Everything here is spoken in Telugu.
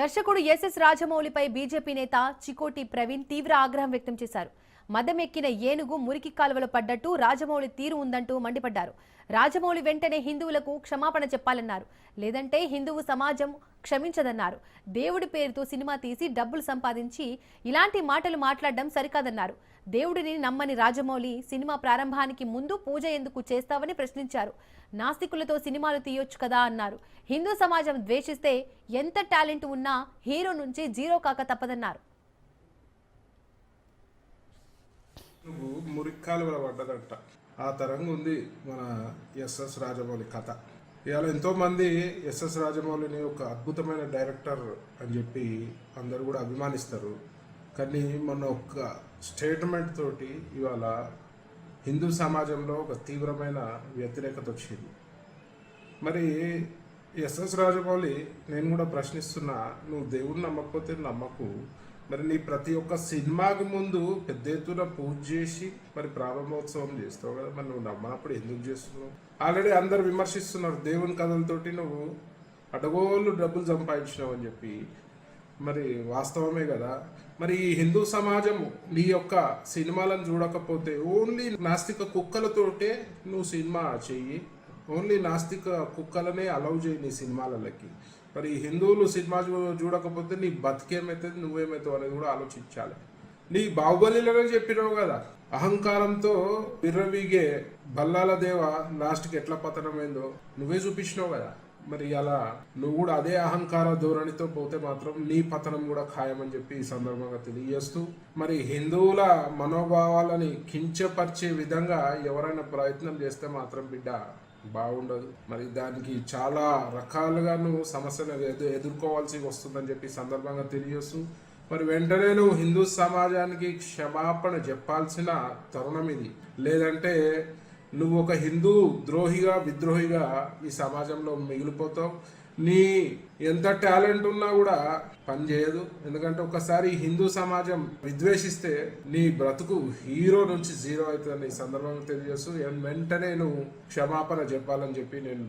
దర్శకుడు ఎస్ఎస్ రాజమౌళిపై బీజేపీ నేత చికోటి ప్రవీణ్ తీవ్ర ఆగ్రహం వ్యక్తం చేశారు. మదమెక్కిన ఏనుగు మురికి కాలువలో పడ్డట్టు రాజమౌళి తీరు ఉందంటూ మండిపడ్డారు. రాజమౌళి వెంటనే హిందువులకు క్షమాపణ చెప్పాలన్నారు. లేదంటే హిందువు సమాజం క్షమించదన్నారు. దేవుడి పేరుతో సినిమా తీసి డబ్బులు సంపాదించి ఇలాంటి మాటలు మాట్లాడడం సరికాదన్నారు. దేవుడిని నమ్మని రాజమౌళి సినిమా ప్రారంభానికి ముందు పూజ ఎందుకు చేస్తావని ప్రశ్నించారు. నాస్తికులతో సినిమాలు తీయొచ్చు కదా అన్నారు. హిందూ సమాజం ద్వేషిస్తే ఎంత టాలెంట్ ఉన్నా హీరో నుంచి జీరో కాక తప్పదన్నారు. నువ్వు మురిక్కాలువల పడ్డదంట ఆ తరంగా ఉంది మన ఎస్ఎస్ రాజమౌళి కథ. ఇవాళ ఎంతోమంది ఎస్ఎస్ రాజమౌళిని ఒక అద్భుతమైన డైరెక్టర్ అని చెప్పి అందరు కూడా అభిమానిస్తారు. కానీ మొన్న ఒక స్టేట్మెంట్ తోటి ఇవాళ హిందూ సమాజంలో ఒక తీవ్రమైన వ్యతిరేకత వచ్చింది. మరి ఎస్ఎస్ రాజమౌళి నేను కూడా ప్రశ్నిస్తున్నా, నువ్వు దేవుడిని నమ్మకపోతే నమ్మకు, మరి నీ ప్రతి ఒక్క సినిమాకి ముందు పెద్ద ఎత్తున పూజ చేసి మరి ప్రారంభోత్సవం చేస్తావు కదా, మరి నువ్వు నమ్మనప్పుడు ఎందుకు చేస్తున్నావు? ఆల్రెడీ అందరు విమర్శిస్తున్నారు దేవుని కథలతోటి నువ్వు అడగోళ్ళు డబ్బులు సంపాదించినావు అని చెప్పి. మరి వాస్తవమే కదా. మరి ఈ హిందూ సమాజం నీ యొక్క సినిమాలను చూడకపోతే ఓన్లీ నాస్తిక కుక్కలతోటే నువ్వు సినిమా చెయ్యి, ఓన్లీ నాస్తిక కుక్కలనే అలౌ చేయి నీ సినిమాలకి. మరి హిందువులు సినిమా చూడకపోతే నీ బతికేమవుతుంది, నువ్వేమవుతావు అనేది కూడా ఆలోచించాలి. నీ బాహుబలిలోనే చెప్పినావు కదా, అహంకారంతో విర్రవీగే బల్లాల దేవ లాస్ట్కి ఎట్లా పతనమైందో నువ్వే చూపించినావు కదా. మరి అలా నువ్వు కూడా అదే అహంకార ధోరణితో పోతే మాత్రం నీ పతనం కూడా ఖాయమని చెప్పి ఈ సందర్భంగా తెలియజేస్తూ, మరి హిందువుల మనోభావాలని కించపరిచే విధంగా ఎవరైనా ప్రయత్నం చేస్తే మాత్రం బిడ్డ బాగుండదు. మరి దానికి చాలా రకాలుగా నువ్వు సమస్యలు ఎదుర్కోవాల్సి వస్తుందని చెప్పి సందర్భంగా తెలియజేస్తూ, మరి వెంటనే నువ్వు హిందూ సమాజానికి క్షమాపణ చెప్పాల్సిన తరుణం ఇది. లేదంటే నువ్వు ఒక హిందూ ద్రోహిగా విద్రోహిగా ఈ సమాజంలో మిగిలిపోతావు. నీ ఎంత టాలెంట్ ఉన్నా కూడా పనిచేయదు. ఎందుకంటే ఒకసారి హిందూ సమాజం విద్వేషిస్తే నీ బ్రతుకు హీరో నుంచి జీరో అవుతుందని ఈ సందర్భంగా తెలియజేస్తూ వెంటనే నువ్వు క్షమాపణ చెప్పాలని చెప్పి నేను